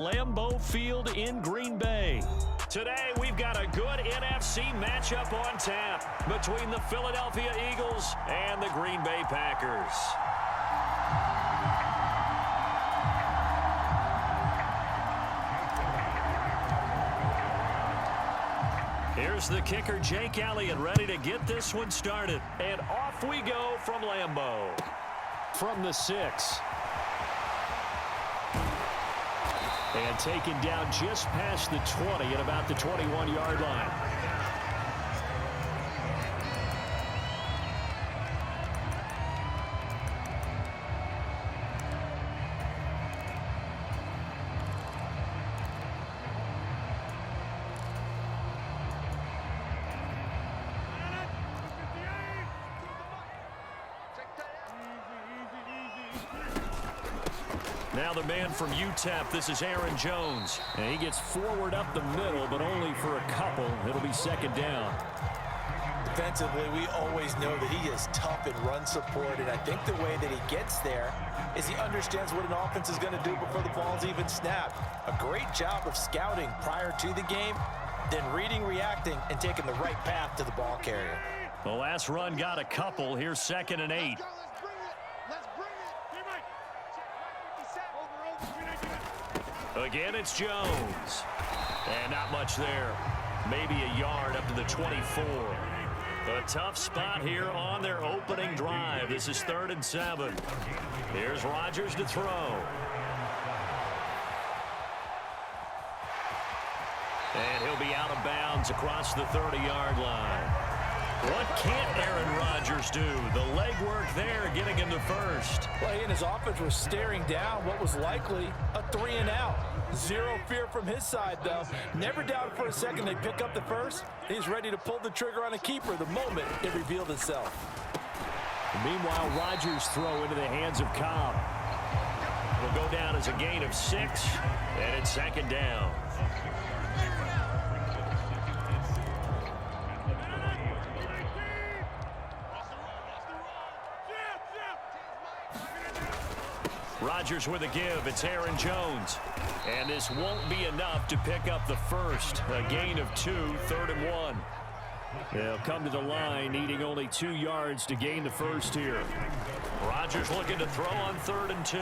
Lambeau Field in Green Bay. Today, we've got a good NFC matchup on tap between the Philadelphia Eagles and the Green Bay Packers. Here's the kicker, Jake Elliott, ready to get this one started. And off we go from Lambeau. From the 6. And taken down just past the 20 at about the 21-yard line. Now the man from UTEP, this is Aaron Jones. And he gets forward up the middle, but only for a couple. It'll be second down. Defensively, we always know that he is tough in run support, and I think the way that he gets there is he understands what an offense is going to do before the ball's even snapped. A great job of scouting prior to the game, then reading, reacting, and taking the right path to the ball carrier. The last run got a couple. Here's 2nd and 8. Again, it's Jones. And not much there. Maybe a yard up to the 24. A tough spot here on their opening drive. This is 3rd and 7. Here's Rodgers to throw. And he'll be out of bounds across the 30-yard line. What can't Aaron Rodgers do? The legwork there getting him to first. Well, he and his offense were staring down what was likely a 3-and-out. Zero fear from his side, though. Never doubted for a second they pick up the first. He's ready to pull the trigger on a keeper the moment it revealed itself. Meanwhile, Rodgers' throw into the hands of Cobb will go down as a gain of 6, and it's 2nd down. Rodgers with a give. It's Aaron Jones. And this won't be enough to pick up the first. A gain of 2, 3rd and 1. They'll come to the line, needing only 2 yards to gain the first here. Rodgers looking to throw on 3rd and 2.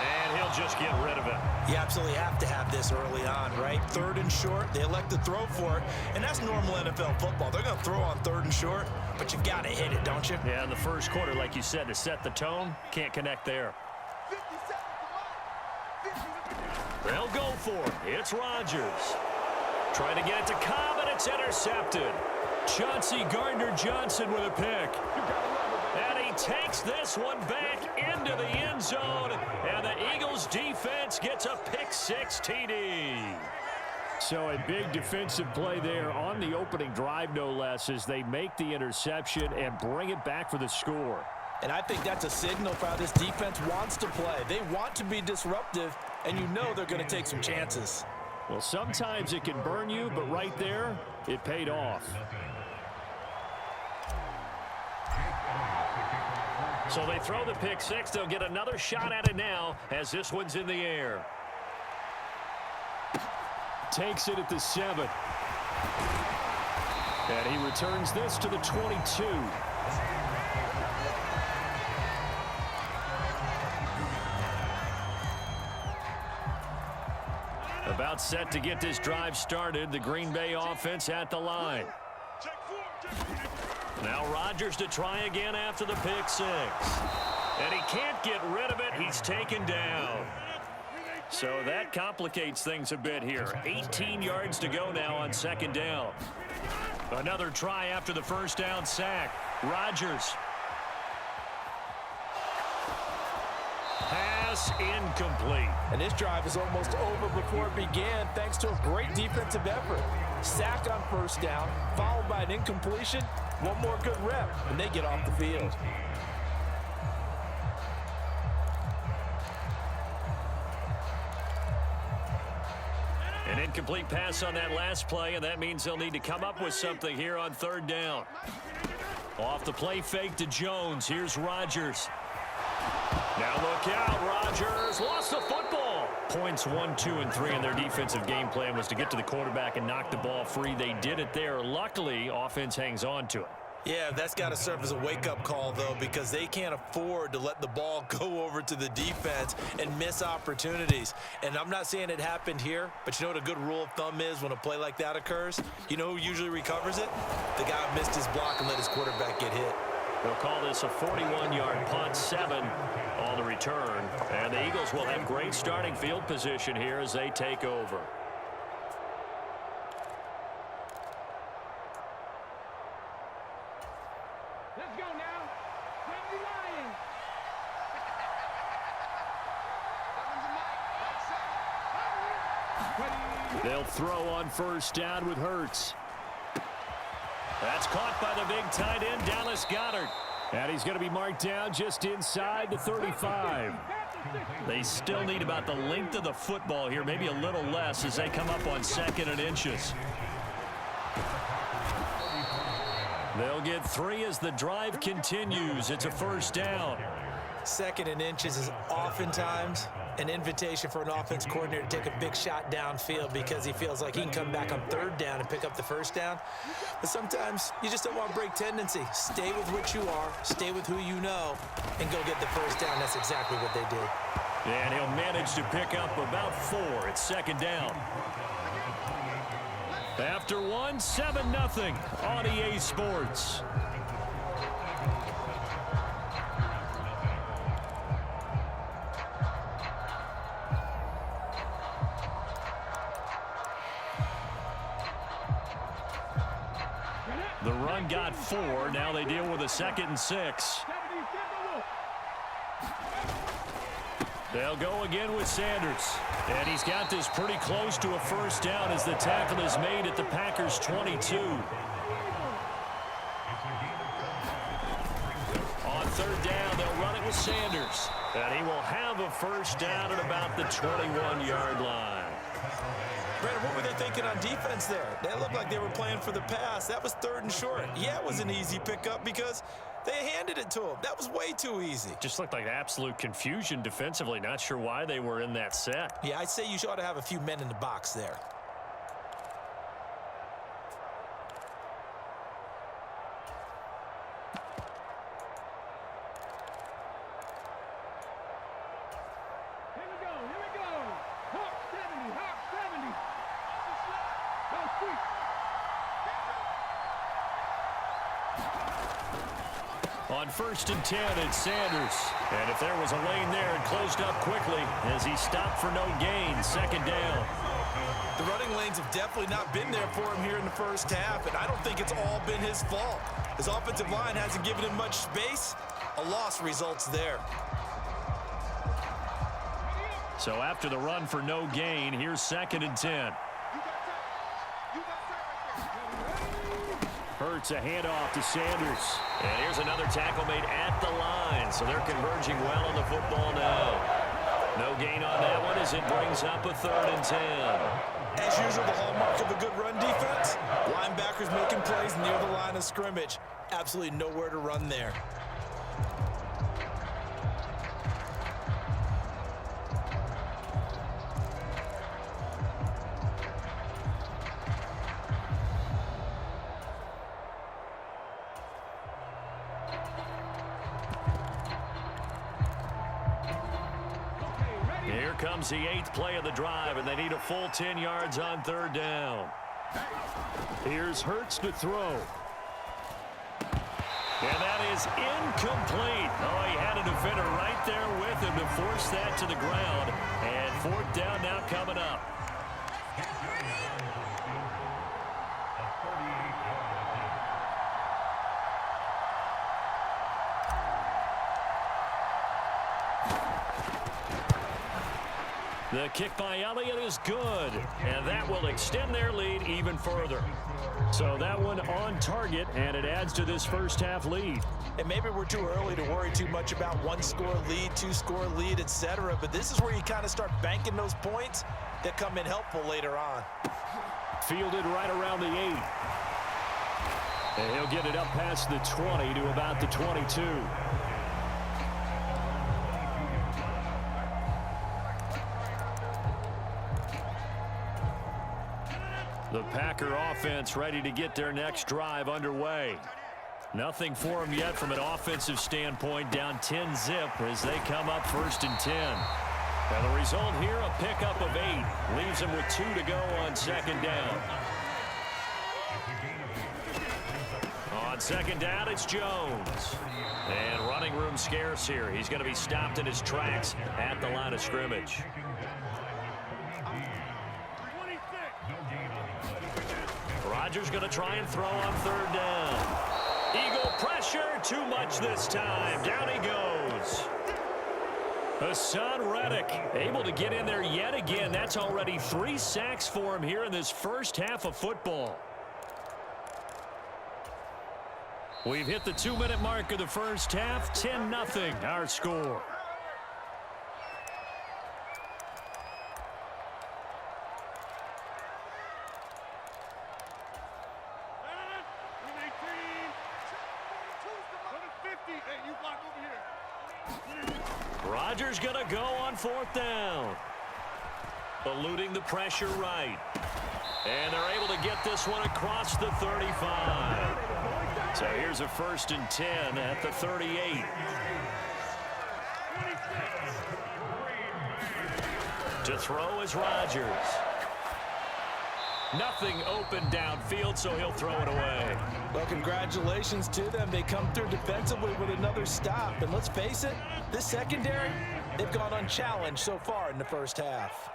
And he'll just get rid of it. You absolutely have to have this early on, right? 3rd and short, they elect to throw for it, and that's normal NFL football. They're going to throw on 3rd and short, but you've got to hit it, don't you? Yeah, in the first quarter, like you said, to set the tone, can't connect there. They'll go for it. It's Rodgers. Trying to get it to Cobb, and it's intercepted. Chauncey Gardner-Johnson with a pick. And he takes this one back into the end zone, and the Eagles defense gets a pick-6 TD. So a big defensive play there on the opening drive, no less, as they make the interception and bring it back for the score. And I think that's a signal for how this defense wants to play. They want to be disruptive, and you know they're going to take some chances. Well, sometimes it can burn you, but right there, it paid off. So they throw the pick-6. They'll get another shot at it now as this one's in the air. Takes it at the 7. And he returns this to the 22. About set to get this drive started. The Green Bay offense at the line. Now Rodgers to try again after the pick-6. And he can't get rid of it. He's taken down. So that complicates things a bit here. 18 yards to go now on 2nd down. Another try after the first down sack. Rodgers. Pass incomplete. And this drive is almost over before it began thanks to a great defensive effort. Sack on 1st down, followed by an incompletion. One more good rep, and they get off the field. An incomplete pass on that last play, and that means they'll need to come up with something here on 3rd down. Off the play fake to Jones. Here's Rodgers. Now look out. Rodgers lost the football. points 1, 2, and 3 in their defensive game plan was to get to the quarterback and knock the ball free. They did it there. Luckily, offense hangs on to it. Yeah, that's got to serve as a wake-up call, though, because they can't afford to let the ball go over to the defense and miss opportunities. And I'm not saying it happened here, but you know what a good rule of thumb is when a play like that occurs? You know who usually recovers it? The guy who missed his block and let his quarterback get hit. They'll call this a 41-yard punt, 7 on the return. And the Eagles will have great starting field position here as they take over. Let's go now. Ready, Lions. They'll throw on first down with Hurts. That's caught by the big tight end, Dallas Goedert. And he's going to be marked down just inside the 35. They still need about the length of the football here, maybe a little less as they come up on 2nd and inches. They'll get 3 as the drive continues. It's a first down. 2nd and inches is oftentimes an invitation for an offense coordinator to take a big shot downfield because he feels like he can come back on 3rd down and pick up the first down. But sometimes you just don't want to break tendency. Stay with what you are, stay with who you know, and go get the first down. That's exactly what they did. And he'll manage to pick up about 4. It's 2nd down. After 1, 7-0 on EA Sports. The run got 4. Now they deal with a 2nd and 6. They'll go again with Sanders. And he's got this pretty close to a first down as the tackle is made at the Packers' 22. On 3rd down, they'll run it with Sanders. And he will have a first down at about the 21-yard line. Brandon, what were they thinking on defense there? They looked like they were playing for the pass. That was 3rd and short. Yeah, it was an easy pickup because they handed it to him. That was way too easy. Just looked like absolute confusion defensively. Not sure why they were in that set. Yeah, I'd say you ought to have a few men in the box there. Here we go. Hawk 70. Go quick. On 1st and 10, it's Sanders. And if there was a lane there, it closed up quickly as he stopped for no gain. 2nd down. The running lanes have definitely not been there for him here in the first half, and I don't think it's all been his fault. His offensive line hasn't given him much space. A loss results there. So after the run for no gain, here's 2nd and 10. Hurts a handoff to Sanders. And here's another tackle made at the line. So they're converging well on the football now. No gain on that one as it brings up a 3rd and 10. As usual, the hallmark of a good run defense, linebackers making plays near the line of scrimmage. Absolutely nowhere to run there. Here comes the 8th play of the drive, and they need a full 10 yards on 3rd down. Here's Hurts to throw. And that is incomplete. Oh, he had a defender right there with him to force that to the ground. And 4th down now coming up. The kick by Elliott is good, and that will extend their lead even further. So that one on target, and it adds to this first half lead. And maybe we're too early to worry too much about 1-score lead, 2-score lead, etc. But this is where you kind of start banking those points that come in helpful later on. Fielded right around the 8. And he'll get it up past the 20 to about the 22. The Packer offense ready to get their next drive underway. Nothing for them yet from an offensive standpoint, down 10-zip as they come up 1st and 10. And the result here, a pickup of 8. Leaves them with 2 to go on 2nd down. On 2nd down, it's Jones. And running room scarce here. He's going to be stopped in his tracks at the line of scrimmage. Rodgers going to try and throw on 3rd down. Eagle pressure, too much this time. Down he goes. Hassan Reddick able to get in there yet again. That's already 3 sacks for him here in this first half of football. We've hit the 2-minute mark of the first half. 10-0 our score. Rodgers going to go on 4th down. Eluding the pressure right. And they're able to get this one across the 35. So here's a 1st and 10 at the 38. To throw is Rodgers. Nothing open downfield, so he'll throw it away. Well, congratulations to them. They come through defensively with another stop. And let's face it, this secondary, they've gone unchallenged so far in the first half.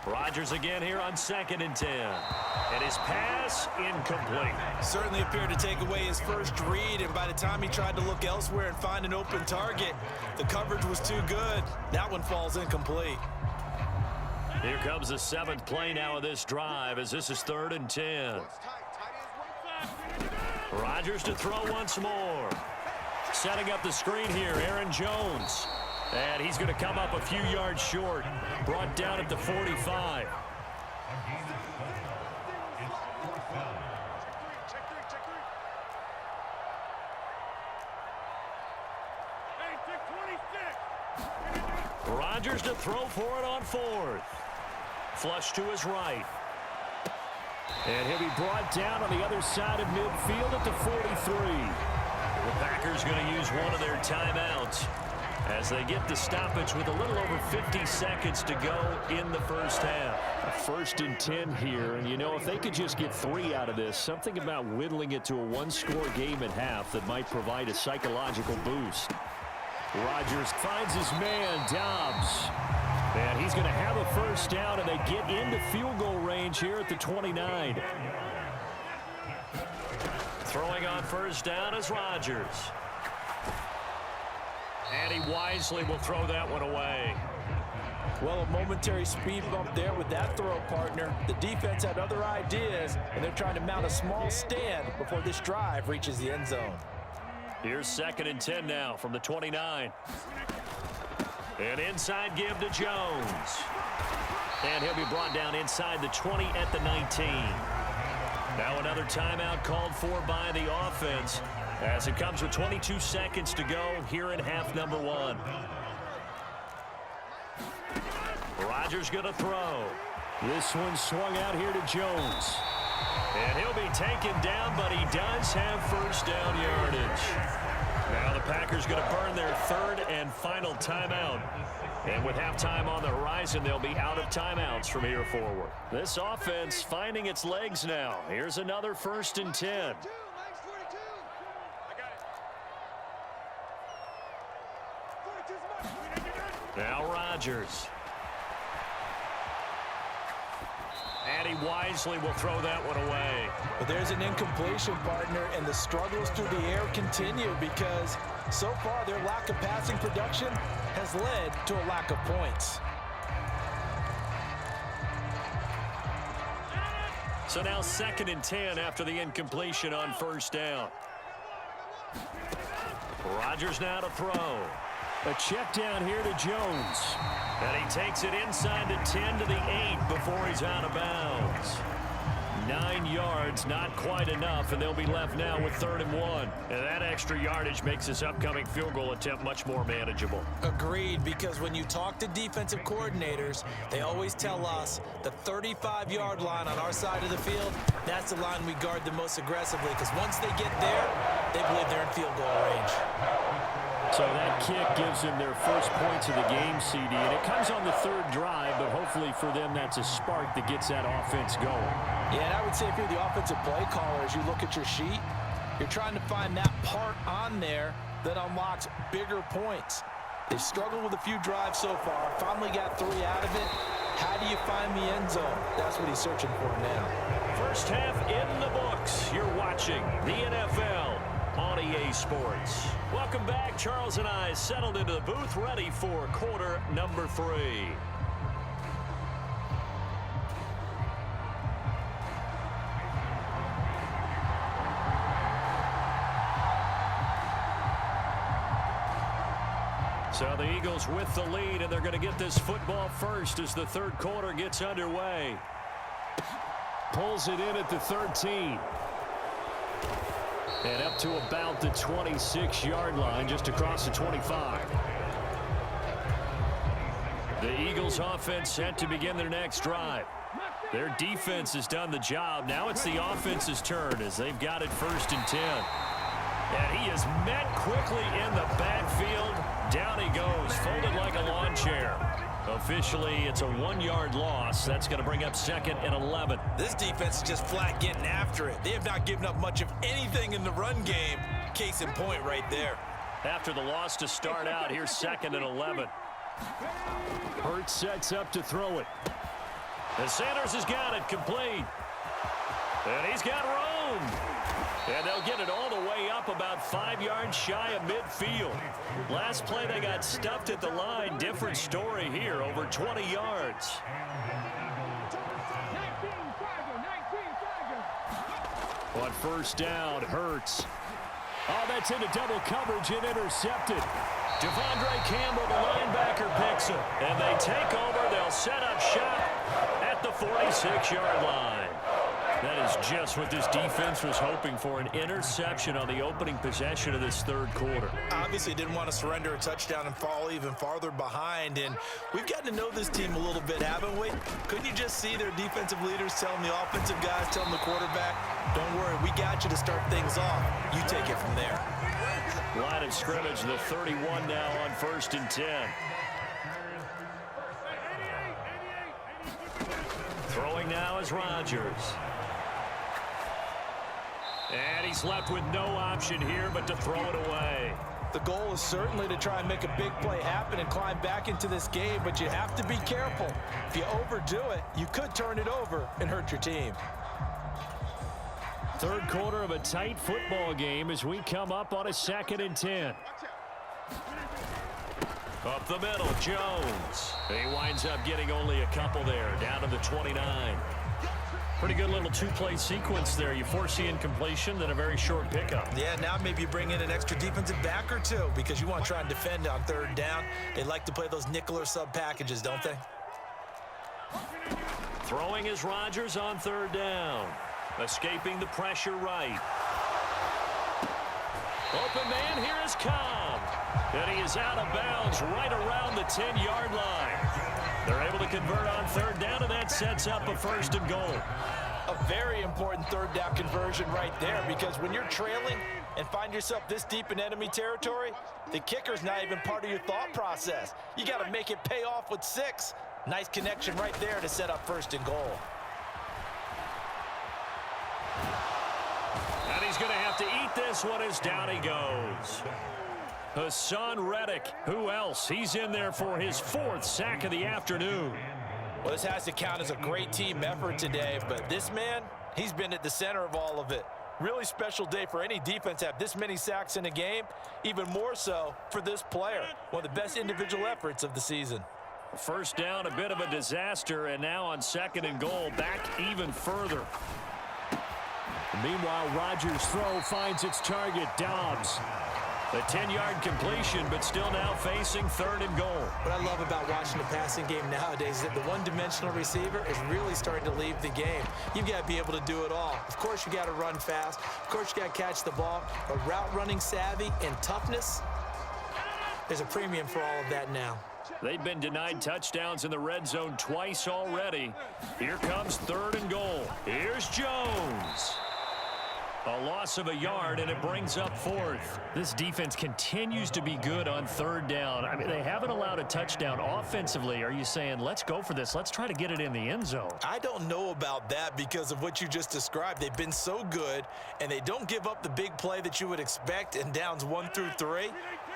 Rodgers again here on 2nd and 10. And his pass incomplete. Certainly appeared to take away his first read, and by the time he tried to look elsewhere and find an open target, the coverage was too good. That one falls incomplete. Here comes the 7th play now of this drive as this is 3rd and 10. Rodgers to throw once more. Setting up the screen here, Aaron Jones. And he's going to come up a few yards short. Brought down at the 45. Rodgers to throw for it on 4th. Flush to his right. And he'll be brought down on the other side of midfield at the 43. The Packers going to use one of their timeouts as they get the stoppage with a little over 50 seconds to go in the first half. A 1st and 10 here, and you know, if they could just get 3 out of this, something about whittling it to a 1-score game at half that might provide a psychological boost. Rodgers finds his man, Dobbs. And he's going to have a 1st down, and they get into field goal range here at the 29. Throwing on 1st down is Rodgers. And he wisely will throw that one away. Well, a momentary speed bump there with that throw, partner. The defense had other ideas, and they're trying to mount a small stand before this drive reaches the end zone. Here's 2nd and 10 now from the 29. An inside give to Jones. And he'll be brought down inside the 20 at the 19. Now another timeout called for by the offense as it comes with 22 seconds to go here in half number 1. Rodgers going to throw. This one swung out here to Jones. And he'll be taken down, but he does have 1st down yardage. Now the Packers going to burn their 3rd and final timeout. And with halftime on the horizon, they'll be out of timeouts from here forward. This offense finding its legs now. Here's another 1st and 10. Now Rodgers. And he wisely will throw that one away. But there's an incompletion, partner, and the struggles through the air continue because so far their lack of passing production has led to a lack of points. So now 2nd and 10 after the incompletion on 1st down. Rodgers now to throw. A check down here to Jones. And he takes it inside the 10 to the 8 before he's out of bounds. 9 yards, not quite enough, and they'll be left now with 3rd and 1. And that extra yardage makes this upcoming field goal attempt much more manageable. Agreed, because when you talk to defensive coordinators, they always tell us the 35-yard line on our side of the field, that's the line we guard the most aggressively, because once they get there, they believe they're in field goal range. So that kick gives them their first points of the game, CD, and it comes on the 3rd drive, but hopefully for them that's a spark that gets that offense going. Yeah, and I would say if you're the offensive play caller, as you look at your sheet, you're trying to find that part on there that unlocks bigger points. They've struggled with a few drives so far, finally got 3 out of it. How do you find the end zone? That's what he's searching for now. First half in the books. You're watching the NFL on EA Sports. Welcome back. Charles and I settled into the booth, ready for quarter number 3. So the Eagles with the lead, and they're going to get this football first as the 3rd quarter gets underway. Pulls it in at the 13. And up to about the 26-yard line, just across the 25. The Eagles offense set to begin their next drive. Their defense has done the job. Now it's the offense's turn as they've got it 1st and 10. And he is met quickly in the backfield. Down he goes, folded like a lawn chair. Officially, it's a 1-yard loss. That's going to bring up 2nd and 11. This defense is just flat getting after it. They have not given up much of anything in the run game. Case in point right there. After the loss to start out, here's 2nd and 11. Hurts sets up to throw it. And Sanders has got it complete. And he's got room. And they'll get it all the way up about 5 yards shy of midfield. Last play, they got stuffed at the line. Different story here, over 20 yards. 19, On 1st down, Hurts. Oh, that's into double coverage and intercepted. Devondre Campbell, the linebacker, picks him. And they take over. They'll set up shop at the 46-yard line. That is just what this defense was hoping for, an interception on the opening possession of this 3rd quarter. Obviously didn't want to surrender a touchdown and fall even farther behind, and we've gotten to know this team a little bit, haven't we? Couldn't you just see their defensive leaders telling the offensive guys, telling the quarterback, don't worry, we got you to start things off. You take it from there. Line of scrimmage, the 31 now on 1st and 10. Throwing now is Rodgers. And he's left with no option here but to throw it away. The goal is certainly to try and make a big play happen and climb back into this game, but you have to be careful. If you overdo it, you could turn it over and hurt your team. 3rd quarter of a tight football game as we come up on a 2nd and 10. Up the middle, Jones. He winds up getting only a couple there, down to the 29. Pretty good little 2-play sequence there. You foresee incompletion, then a very short pickup. Yeah, now maybe you bring in an extra defensive back or two because you want to try and defend on 3rd down. They like to play those nickel or sub packages, don't they? Throwing is Rodgers on 3rd down. Escaping the pressure right. Open man, here is Cobb. And he is out of bounds right around the 10-yard line. They're able to convert on 3rd down, and that sets up a 1st and goal. A very important 3rd down conversion right there, because when you're trailing and find yourself this deep in enemy territory, the kicker's not even part of your thought process. You got to make it pay off with 6. Nice connection right there to set up 1st and goal. And he's going to have to eat this one as down he goes. Hassan Reddick, who else? He's in there for his 4th sack of the afternoon. Well, this has to count as a great team effort today, but this man, he's been at the center of all of it. Really special day for any defense to have this many sacks in a game, even more so for this player. One of the best individual efforts of the season. 1st down, a bit of a disaster, and now on 2nd and goal, back even further. Meanwhile, Rodgers' throw finds its target, Dobbs. A 10-yard completion, but still now facing 3rd and goal. What I love about watching the passing game nowadays is that the one-dimensional receiver is really starting to leave the game. You've got to be able to do it all. Of course, you got to run fast. Of course, you got to catch the ball. But route running savvy and toughness, there's a premium for all of that now. They've been denied touchdowns in the red zone twice already. Here comes 3rd and goal. Here's Jones. A loss of a yard, and it brings up 4th. This defense continues to be good on 3rd down. I mean, they haven't allowed a touchdown offensively. Are you saying, let's go for this? Let's try to get it in the end zone. I don't know about that because of what you just described. They've been so good, and they don't give up the big play that you would expect in downs 1 through 3.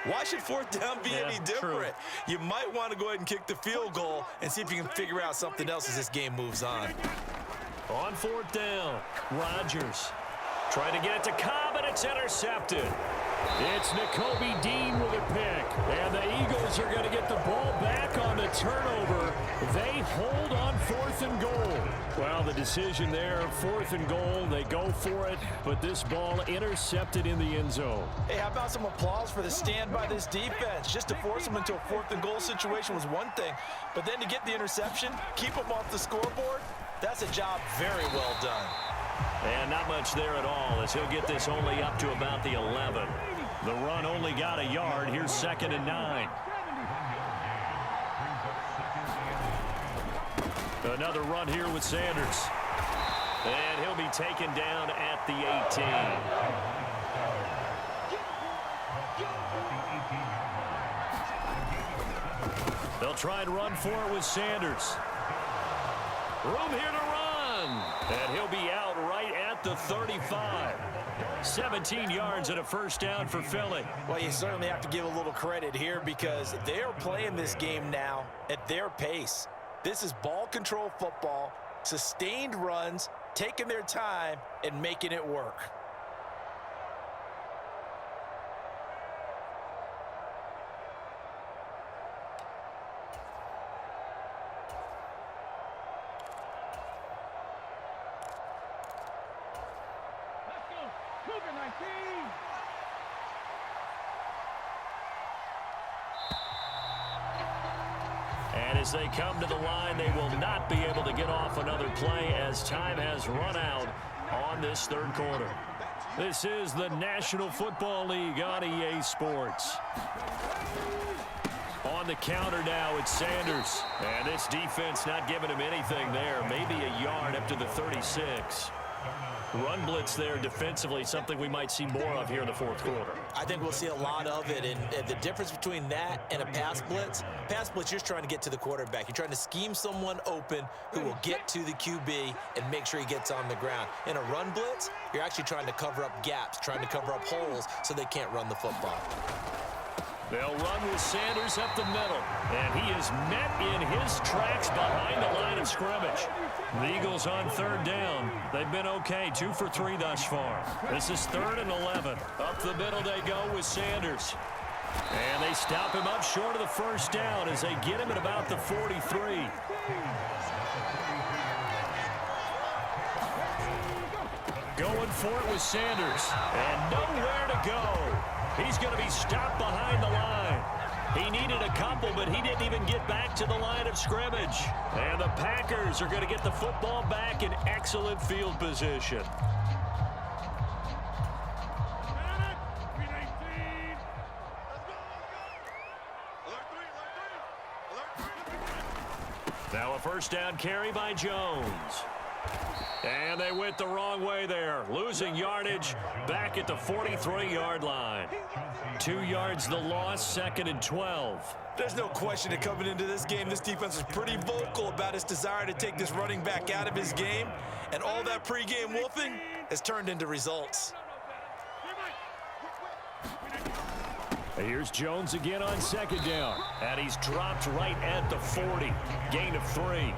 Why should 4th down be any different? True. You might want to go ahead and kick the field goal and see if you can figure out something else as this game moves on. On 4th down, Rodgers trying to get it to Cobb, and it's intercepted. It's Nakobe Dean with a pick, and the Eagles are going to get the ball back on the turnover. They hold on 4th and goal. Well, the decision there, 4th and goal, they go for it, but this ball intercepted in the end zone. Hey, how about some applause for the stand by this defense? Just to force them into a 4th and goal situation was one thing, but then to get the interception, keep them off the scoreboard, that's a job very well done. And not much there at all, as he'll get this only up to about the 11. The run only got a yard. Here's 2nd and 9. Another run here with Sanders. And he'll be taken down at the 18. They'll try and run for it with Sanders. Room here to run. And he'll be out right at the 35. 17 yards and a 1st down for Philly. Well, you certainly have to give a little credit here because they're playing this game now at their pace. This is ball control football, sustained runs, taking their time and making it work. And as they come to the line, they will not be able to get off another play as time has run out on this 3rd quarter. This is the National Football League on EA Sports. On the counter now, it's Sanders. And this defense not giving him anything there. Maybe a yard up to the 36. Run blitz there defensively, something we might see more of here in the 4th quarter. I think we'll see a lot of it, and the difference between that and a pass blitz, you're just trying to get to the quarterback. You're trying to scheme someone open who will get to the QB and make sure he gets on the ground. In a run blitz, you're actually trying to cover up gaps, trying to cover up holes so they can't run the football. They'll run with Sanders up the middle, and he is met in his tracks behind the line of scrimmage. The Eagles on 3rd down. They've been okay, 2 for 3 thus far. This is 3rd and 11. Up the middle they go with Sanders. And they stop him up short of the 1st down as they get him at about the 43. Going for it with Sanders, and nowhere to go. He's going to be stopped behind the line. He needed a couple, but he didn't even get back to the line of scrimmage. And the Packers are going to get the football back in excellent field position. Now a 1st down carry by Jones. And they went the wrong way there, losing yardage back at the 43-yard line. 2 yards the loss, 2nd and 12. There's no question that coming into this game, this defense is pretty vocal about its desire to take this running back out of his game, and all that pregame wolfing has turned into results. Here's Jones again on 2nd down, and he's dropped right at the 40, gain of 3.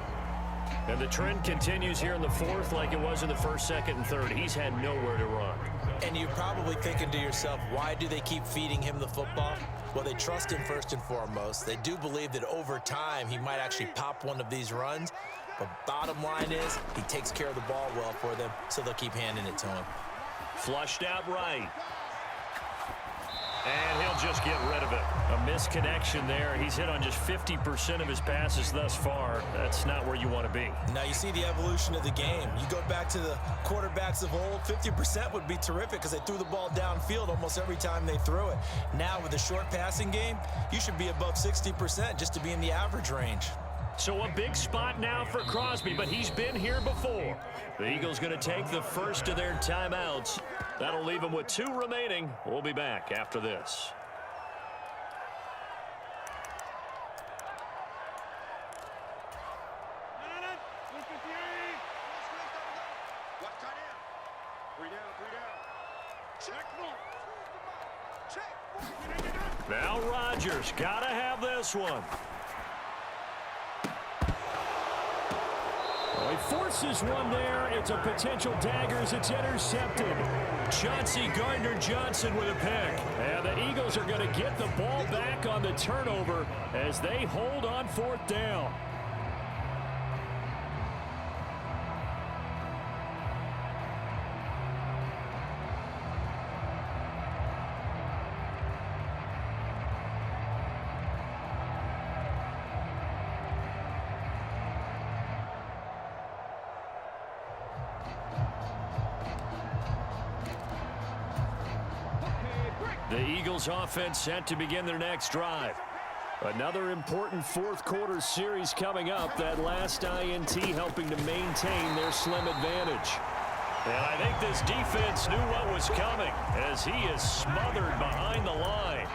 And the trend continues here in the 4th like it was in the 1st, 2nd, and 3rd. He's had nowhere to run. And you're probably thinking to yourself, why do they keep feeding him the football? Well, they trust him first and foremost. They do believe that over time he might actually pop one of these runs. But bottom line is he takes care of the ball well for them, so they'll keep handing it to him. Flushed out right. And he'll just get rid of it. A misconnection there. He's hit on just 50% of his passes thus far. That's not where you want to be. Now you see the evolution of the game. You go back to the quarterbacks of old, 50% would be terrific because they threw the ball downfield almost every time they threw it. Now with the short passing game, you should be above 60% just to be in the average range. So a big spot now for Crosby, but he's been here before. The Eagles going to take the first of their timeouts. That'll leave them with 2 remaining. We'll be back after this. Now Rodgers got to have this one. He forces one there. It's a potential dagger as it's intercepted. Chauncey Gardner-Johnson with a pick. And the Eagles are going to get the ball back on the turnover as they hold on 4th down. The Eagles offense set to begin their next drive. Another important 4th quarter series coming up. That last INT helping to maintain their slim advantage. And I think this defense knew what was coming as he is smothered behind the line.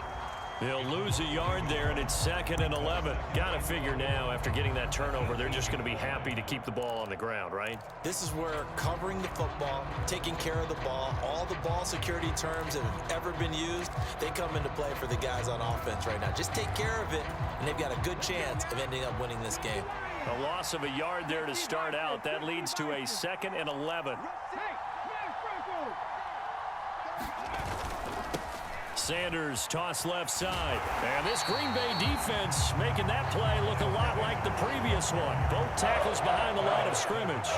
They'll lose a yard there, and it's 2nd and 11. Got to figure now, after getting that turnover, they're just going to be happy to keep the ball on the ground, right? This is where covering the football, taking care of the ball, all the ball security terms that have ever been used, they come into play for the guys on offense right now. Just take care of it, and they've got a good chance of ending up winning this game. A loss of a yard there to start out. That leads to a 2nd and 11. Sanders toss left side. And this Green Bay defense making that play look a lot like the previous one. Both tackles behind the line of scrimmage.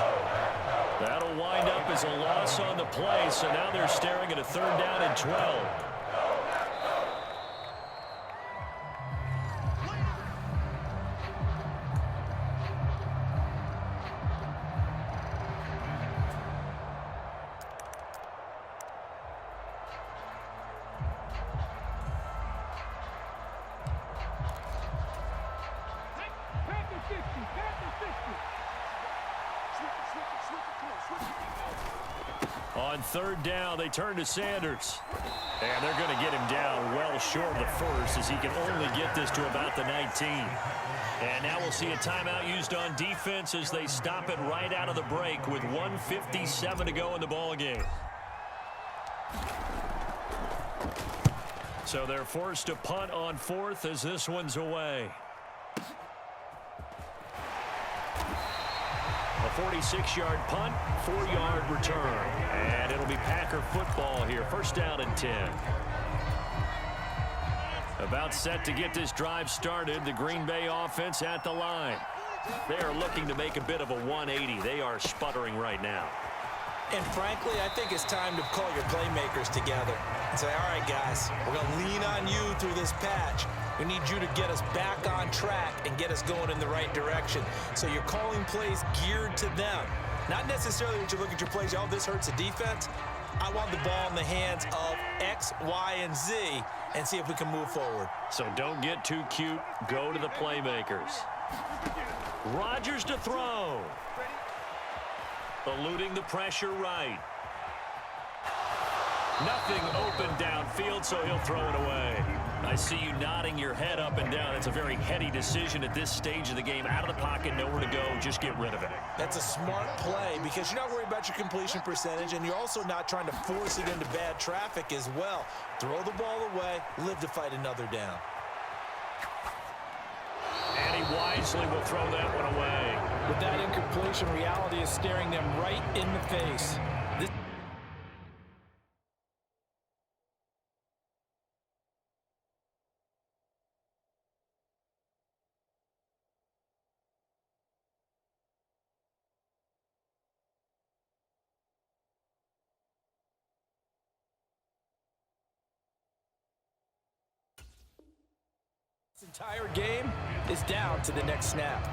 That'll wind up as a loss on the play, so now they're staring at a 3rd down and 12. On 3rd down, they turn to Sanders. And they're going to get him down well short of the first as he can only get this to about the 19. And now we'll see a timeout used on defense as they stop it right out of the break with 1:57 to go in the ball game. So they're forced to punt on 4th as this one's away. A 46-yard punt, 4-yard return. And it'll be Packer football here. 1st down and 10. About set to get this drive started. The Green Bay offense at the line. They are looking to make a bit of a 180. They are sputtering right now. And frankly, I think it's time to call your playmakers together and say, all right, guys, we're going to lean on you through this patch. We need you to get us back on track and get us going in the right direction. So you're calling plays geared to them. Not necessarily when you look at your plays, oh, this hurts the defense. I want the ball in the hands of X, Y, and Z and see if we can move forward. So don't get too cute. Go to the playmakers. Rodgers to throw. Eluding the pressure right. Nothing open downfield, so he'll throw it away. I see you nodding your head up and down. It's a very heady decision at this stage of the game. Out of the pocket, nowhere to go. Just get rid of it. That's a smart play because you're not worried about your completion percentage, and you're also not trying to force it into bad traffic as well. Throw the ball away, live to fight another down. And he wisely will throw that one away. With that incompletion, reality is staring them right in the face. This entire game is down to the next snap.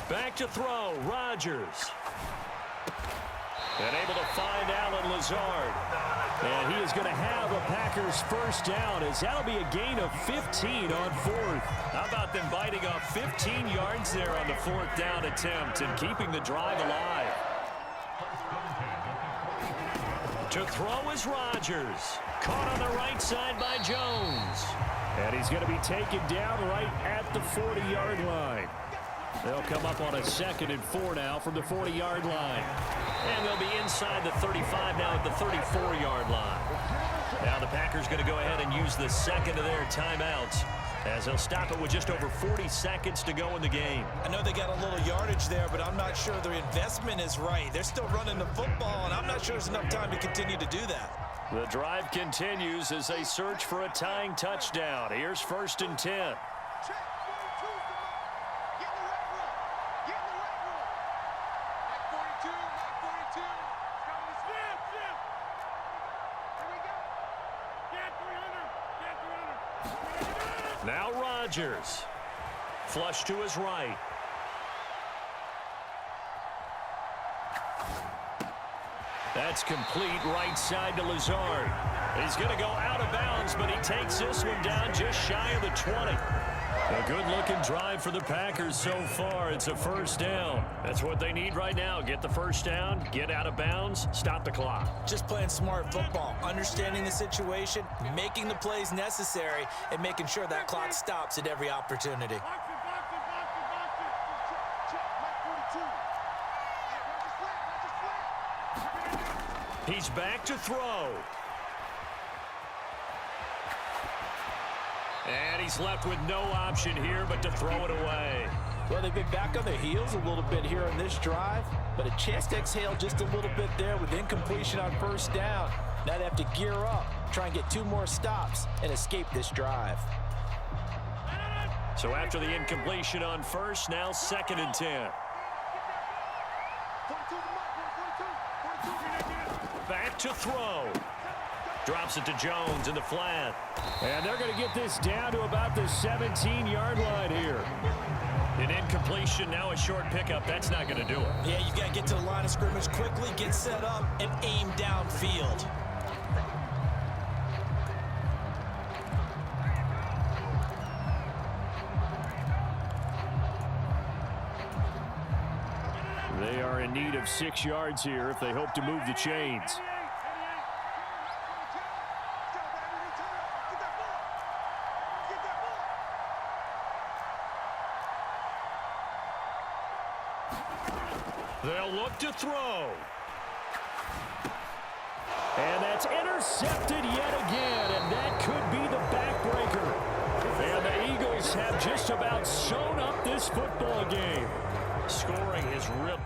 Back to throw, Rodgers. And able to find Allen Lazard. And he is going to have a Packers first down, as that'll be a gain of 15 on fourth. How about them biting off 15 yards there on the fourth down attempt and keeping the drive alive? To throw is Rodgers. Caught on the right side by Jones. And he's going to be taken down right at the 40-yard line. They'll come up on a 2nd and 4 now from the 40-yard line. And they'll be inside the 35 now at the 34-yard line. Now the Packers going to go ahead and use the second of their timeouts, as they'll stop it with just over 40 seconds to go in the game. I know they got a little yardage there, but I'm not sure their investment is right. They're still running the football, and I'm not sure there's enough time to continue to do that. The drive continues as they search for a tying touchdown. Here's 1st and 10. Now Rodgers. Flush to his right. That's complete right side to Lazard. He's going to go out of bounds, but he takes this one down just shy of the 20. A good-looking drive for the Packers so far. It's a first down. That's what they need right now. Get the first down, get out of bounds, stop the clock. Just playing smart football, understanding the situation, making the plays necessary, and making sure that clock stops at every opportunity. He's back to throw. And he's left with no option here but to throw it away. Well, they've been back on their heels a little bit here on this drive, but a chance to exhale just a little bit there with incompletion on first down. Now they have to gear up, try and get 2 more stops, and escape this drive. So after the incompletion on first, now 2nd and 10. Back to throw. Drops it to Jones in the flat. And they're going to get this down to about the 17-yard line here. An incompletion, now a short pickup. That's not going to do it. Yeah, you've got to get to the line of scrimmage quickly, get set up, and aim downfield. They are in need of 6 yards here if they hope to move the chains. They'll look to throw. And that's intercepted yet again, and that could be the backbreaker. And the Eagles have just about sewn up this football game. Scoring has ripped.